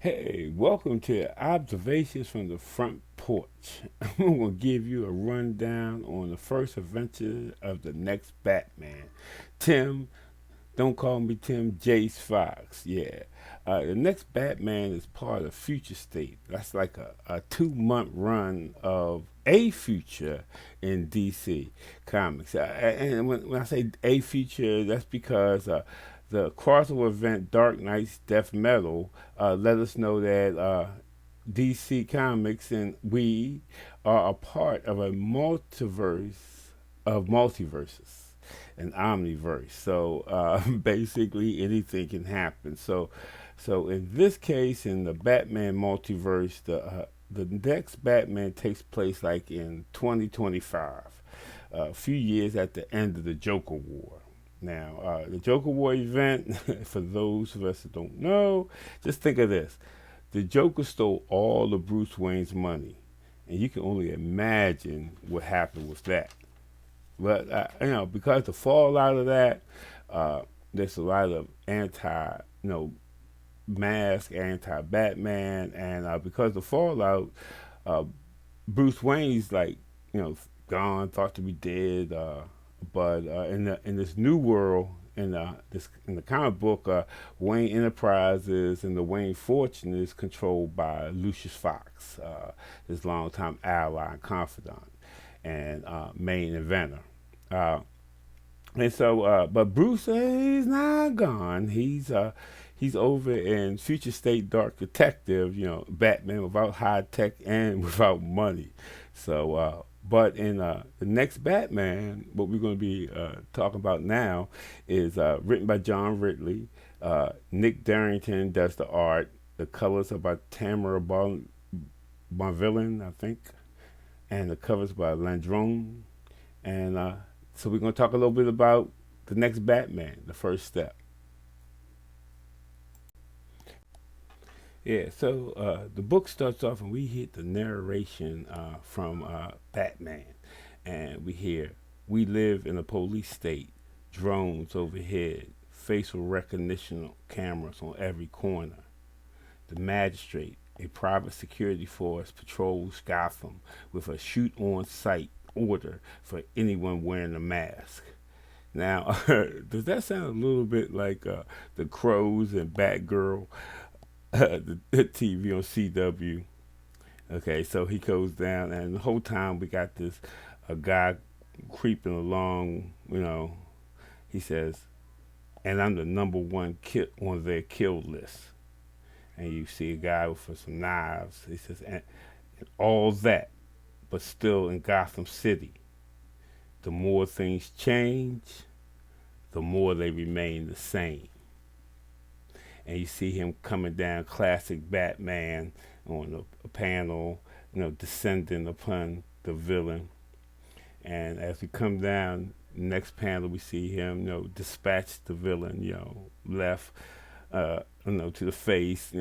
Hey, welcome to Observations from the Front Porch. I'm going to give you a rundown on the first adventure of the next Batman. Tim, don't call me Tim, Jace Fox. Yeah. The next Batman is part of Future State. That's like a 2 month run of a future in DC Comics. And when I say a future, that's because the crossover event Dark Knight's Death Metal let us know that DC Comics and we are a part of a multiverse of multiverses, an omniverse. So basically, anything can happen. So in this case, in the Batman multiverse, the next Batman takes place like in 2025, a few years at the end of the Joker War. Now, the Joker War event, for those of us that don't know, just think of this. The Joker stole all of Bruce Wayne's money. And you can only imagine what happened with that. But, because the fallout of that, there's a lot of mask, anti-Batman. And because the fallout, uh, Bruce Wayne's like, gone, thought to be dead. But in this new world, in the comic book, Wayne Enterprises and the Wayne fortune is controlled by Lucius Fox, his longtime ally and confidant, and main inventor. Uh, but Bruce, he's not gone. He's over in Future State Dark Detective, Batman without high tech and without money. But in the next Batman, what we're going to be talking about now is written by John Ridley. Nick Darrington does the art. The colors are by Tamara Bonvillain, I think, and the covers by Landrone. And so we're going to talk a little bit about the next Batman, the first step. Yeah, so the book starts off and we hit the narration from Batman. And we hear, we live in a police state, drones overhead, facial recognition cameras on every corner. The magistrate, a private security force, patrols Gotham with a shoot on sight order for anyone wearing a mask. Now, does that sound a little bit like the Crows and Batgirl, the TV on CW? Okay, so he goes down, and the whole time we got this a guy creeping along. He says, "And I'm the number one on their kill list." And you see a guy with some knives. He says, and all that, but still in Gotham City. The more things change, the more they remain the same. And you see him coming down, classic Batman, on a panel, descending upon the villain. And as we come down, next panel, we see him, dispatch the villain, left, to the face,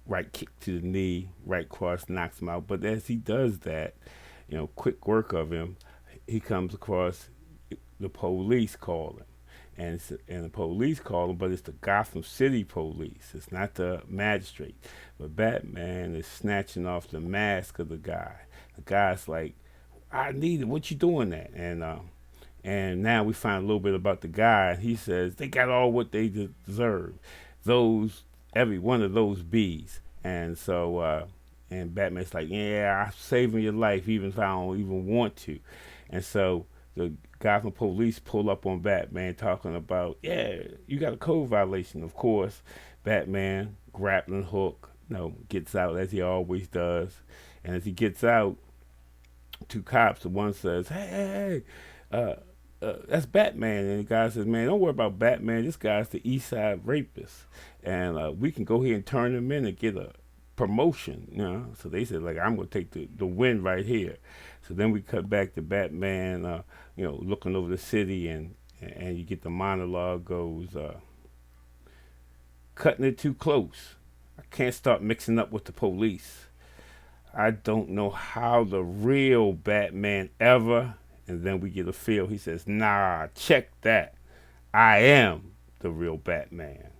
right kick to the knee, right cross knocks him out. But as he does that, quick work of him, he comes across the police calling. And the police call him, but it's the Gotham City police. It's not the magistrate. But Batman is snatching off the mask of the guy. The guy's like, "I need it. What you doing that?" And now we find a little bit about the guy. He says they got all what they deserve. Every one of those bees. And Batman's like, "Yeah, I'm saving your life even if I don't even want to." And so the Gotham police pull up on Batman talking about, "Yeah, you got a code violation." Of course, Batman, grappling hook, gets out as he always does. And as he gets out, two cops, the one says, "Hey, that's Batman." And the guy says, "Man, don't worry about Batman. This guy's the East Side rapist. And we can go here and turn him in and get a promotion." So they said, like, "I'm going to take the win right here." So then we cut back to Batman, looking over the city, and you get the monologue goes, "Cutting it too close. I can't start mixing up with the police. I don't know how the real Batman ever." And then we get a feel. He says, "Nah, check that. I am the real Batman.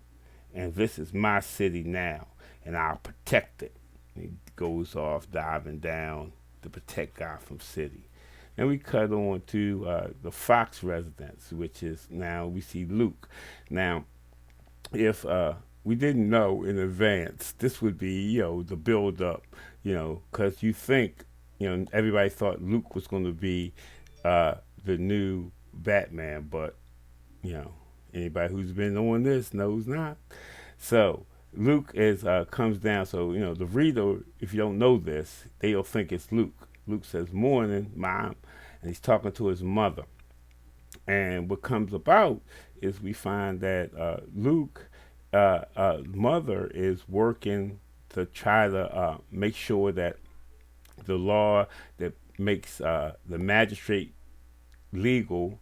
And this is my city now. and I'll protect it. And he goes off diving down to protect Gotham City. And we cut on to the Fox residence, which is now we see Luke. Now, if we didn't know in advance, this would be, the build up, because you think, everybody thought Luke was going to be the new Batman, but, you know, anybody who's been on this knows not. So, Luke is comes down. So the reader, if you don't know this, they'll think it's Luke. Luke says, "Morning, Mom," and he's talking to his mother. And what comes about is we find that Luke, mother, is working to try to make sure that the law that makes the magistrate legal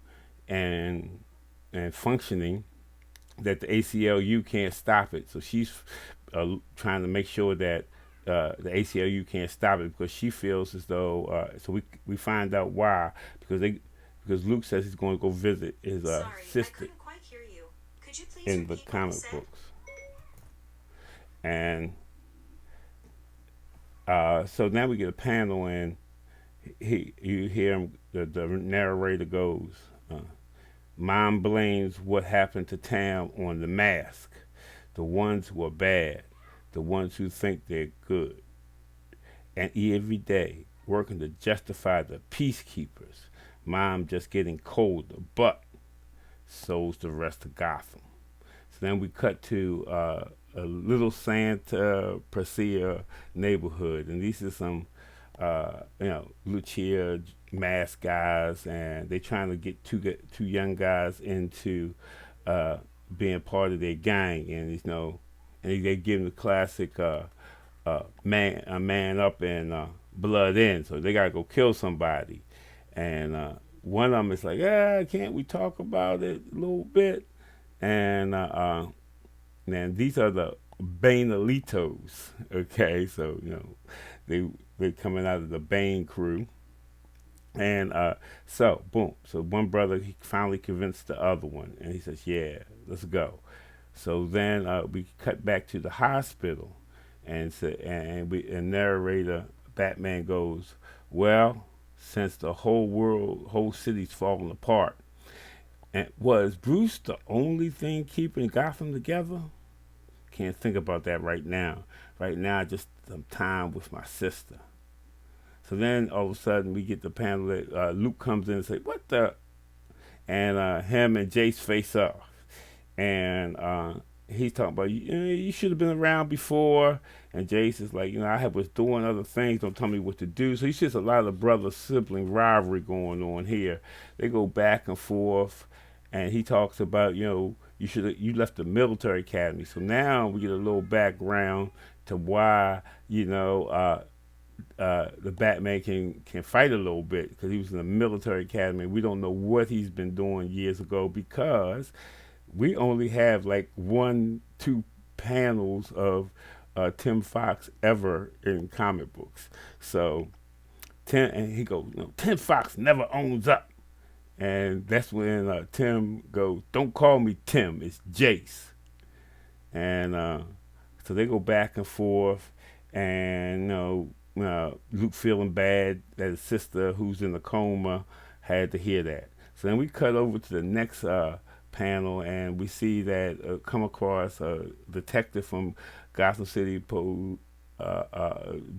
and functioning, that the ACLU can't stop it. So she's trying to make sure that the ACLU can't stop it because she feels as though. So we find out why, because Luke says he's going to go visit his Sorry, sister I couldn't quite hear you. Could you please in the repeat what you comic said? books, and so now we get a panel, and you hear him. The narrator goes, "Mom blames what happened to Tam on the mask, the ones who are bad, the ones who think they're good, and every day working to justify the peacekeepers. Mom just getting colder, but so's the rest of Gotham." So then we cut to a little Santa Pracia neighborhood, and these are some, Lucia mask guys, and they trying to get two young guys into uh, being part of their gang, and and they give them the classic man up and blood in, so they gotta go kill somebody, and one of them is like, can't we talk about it a little bit? And then these are the Bainalitos, okay? So they're coming out of the Bane crew, and so boom. So one brother, he finally convinced the other one, and he says, "Yeah, let's go." So then we cut back to the hospital, and narrator Batman goes, "Well, since the whole city's falling apart, and was Bruce the only thing keeping Gotham together? Can't think about that right now. Right now, just some time with my sister." So then all of a sudden we get the panel that Luke comes in and say, "What the?" And him and Jace face off, and he's talking about, you should have been around before. And Jace is like, I was doing other things. Don't tell me what to do. So he's just a lot of brother sibling rivalry going on here. They go back and forth, and he talks about, you left the military academy. So now we get a little background to why the Batman can fight a little bit, because he was in the military academy. We don't know what he's been doing years ago, because we only have like 1-2 panels of Tim Fox ever in comic books. So and he goes, Tim Fox never owns up, and that's when Tim goes, "Don't call me Tim, it's Jace." And so they go back and forth, and Luke feeling bad that his sister, who's in a coma, had to hear that. So then we cut over to the next panel, and we see that come across a detective from Gotham City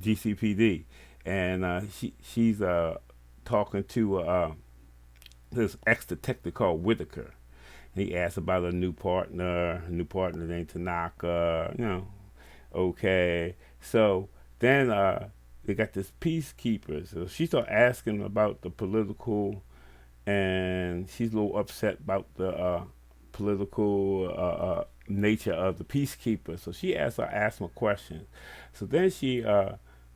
GCPD, and she's talking to this ex-detective called Whitaker. He asks about a new partner. A new partner named Tanaka. Okay. So then they got this peacekeeper. So she started asking about the political, and she's a little upset about the political nature of the peacekeeper. So she asked him a question. So then she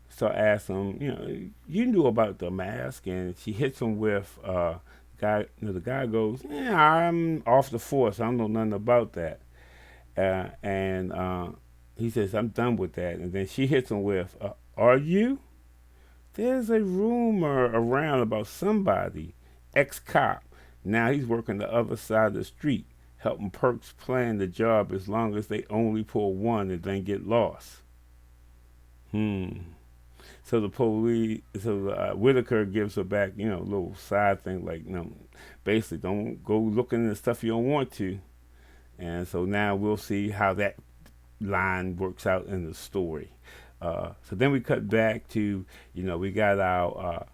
started asking him, you knew about the mask, and she hits him with guy. The guy goes, "Yeah, I'm off the force. I don't know nothing about that." And he says, "I'm done with that." And then she hits him with, "Are you? There's a rumor around about somebody, ex-cop. Now he's working the other side of the street, helping Perks plan the job as long as they only pull one and then get lost." Hmm. So the police, so Whitaker gives her back, a little side thing like, basically don't go looking at stuff you don't want to. And so now we'll see how that line works out in the story. So then we cut back to, we got our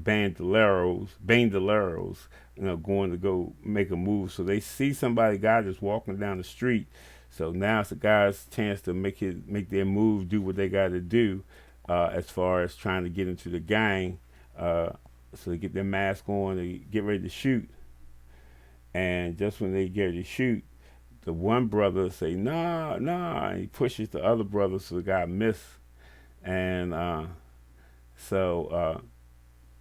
bandoleros, going to go make a move. So they see guy just walking down the street. So now it's the guy's chance to make their move, do what they got to do, as far as trying to get into the gang. So they get their mask on, they get ready to shoot, and just when they get ready to shoot, the one brother say nah, nah, and he pushes the other brother, so the guy miss, and so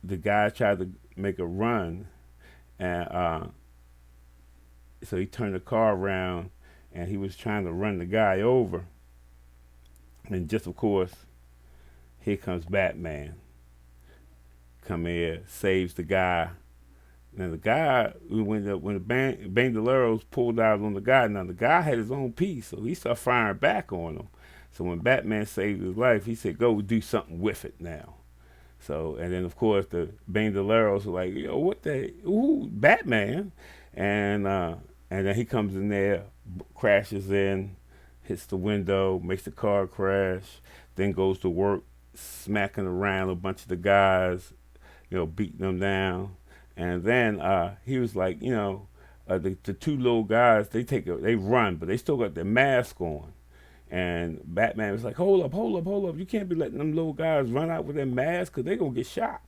the guy tried to make a run, and so he turned the car around, and he was trying to run the guy over, and just of course, here comes Batman. Come here, saves the guy. Now the guy, when the bandoleros pulled out on the guy, now the guy had his own piece, so he started firing back on him. So when Batman saved his life, he said, "Go do something with it now." So, and then of course the bandoleros were like, "Yo, what the, who, Batman?" And and then he comes in there, crashes in, hits the window, makes the car crash, then goes to work, smacking around a bunch of the guys, beating them down. And then he was like, the two little guys, they run, but they still got their mask on. And Batman was like, hold up, hold up, hold up. You can't be letting them little guys run out with their masks because they're going to get shot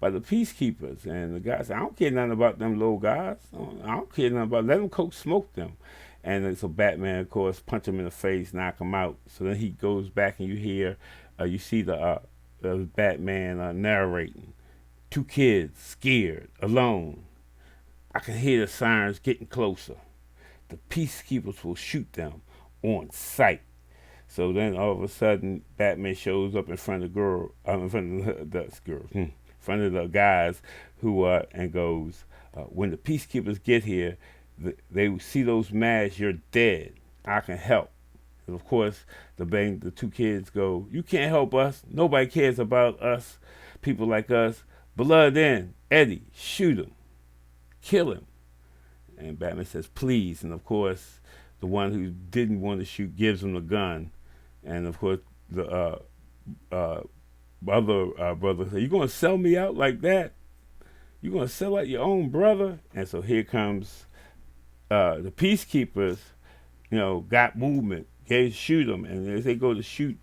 by the peacekeepers. And the guy said, I don't care nothing about them little guys. I don't care nothing about, let them coach smoke them. And then, so Batman, of course, punch him in the face, knock him out. So then he goes back and you see the Batman narrating. Two kids, scared, alone. I can hear the sirens getting closer. The peacekeepers will shoot them on sight. So then all of a sudden, Batman shows up in front of in front of in front of the guys who and goes, when the peacekeepers get here, they see those masks. You're dead. I can help. And of course, the two kids go, you can't help us. Nobody cares about us. People like us. Blood in, Eddie, shoot him, kill him. And Batman says, please. And of course, the one who didn't want to shoot gives him the gun. And of course, the other brother said, you going to sell me out like that? You going to sell out your own brother? And so here comes the peacekeepers, got movement. They shoot him. And as they go to shoot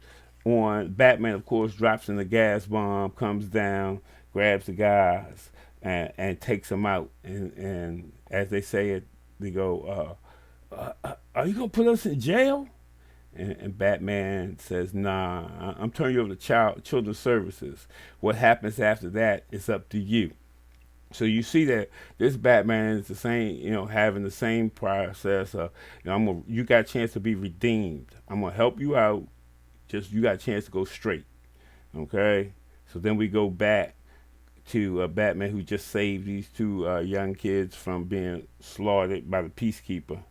on Batman, of course, drops in the gas bomb, comes down, grabs the guys, and takes them out. And as they say it, they go, are you going to put us in jail? And Batman says, nah, I'm turning you over to children's services. What happens after that is up to you. So you see that this Batman is the same, having the same process. You got a chance to be redeemed. I'm going to help you out. Just you got a chance to go straight. Okay? So then we go back to Batman, who just saved these two young kids from being slaughtered by the peacekeeper.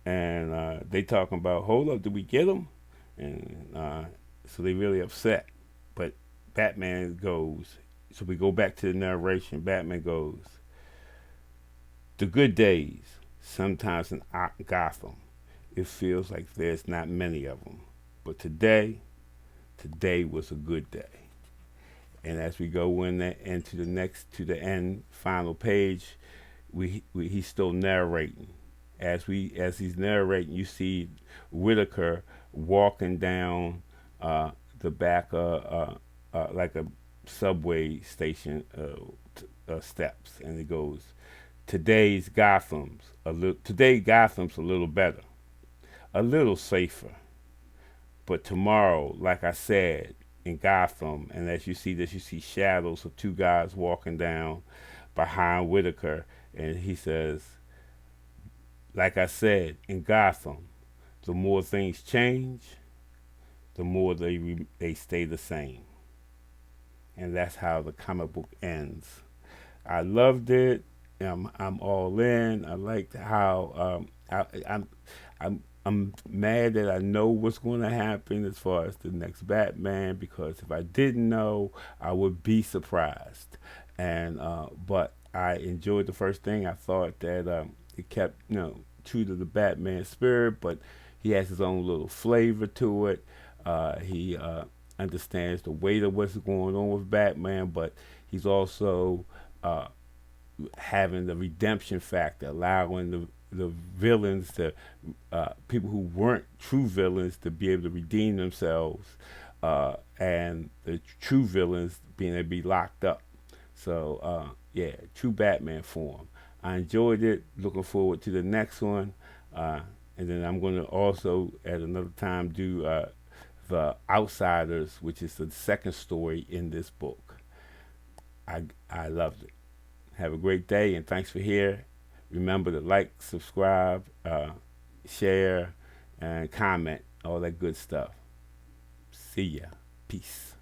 And they talking about, hold up, did we get them? And so they really upset. But Batman goes, so we go back to the narration. Batman goes, the good days, sometimes in Gotham, it feels like there's not many of them. But today was a good day. And as we go into the end, final page, he's still narrating. As he's narrating, you see Whitaker walking down the back like a subway station steps, and it goes, today Gotham's a little better, a little safer, but tomorrow, like I said, in Gotham, and as you see this, you see shadows of two guys walking down behind Whitaker, and he says, like I said, in Gotham, the more things change, the more they stay the same. And that's how the comic book ends. I loved it. I'm all in. I liked how I'm I'm mad that I know what's going to happen as far as the next Batman, because if I didn't know, I would be surprised. And but I enjoyed the first thing. I thought that it kept true to the Batman spirit, but he has his own little flavor to it. He understands the weight of what's going on with Batman, but he's also uh, having the redemption factor, allowing the villains to people who weren't true villains to be able to redeem themselves, and the true villains being able to be locked up. So yeah, true Batman form. I enjoyed it. Looking forward to the next one, uh, and then I'm going to also at another time do the Outsiders, which is the second story in this book. I loved it. Have a great day, and thanks for here. Remember to like, subscribe, share, and comment, all that good stuff. See ya. Peace.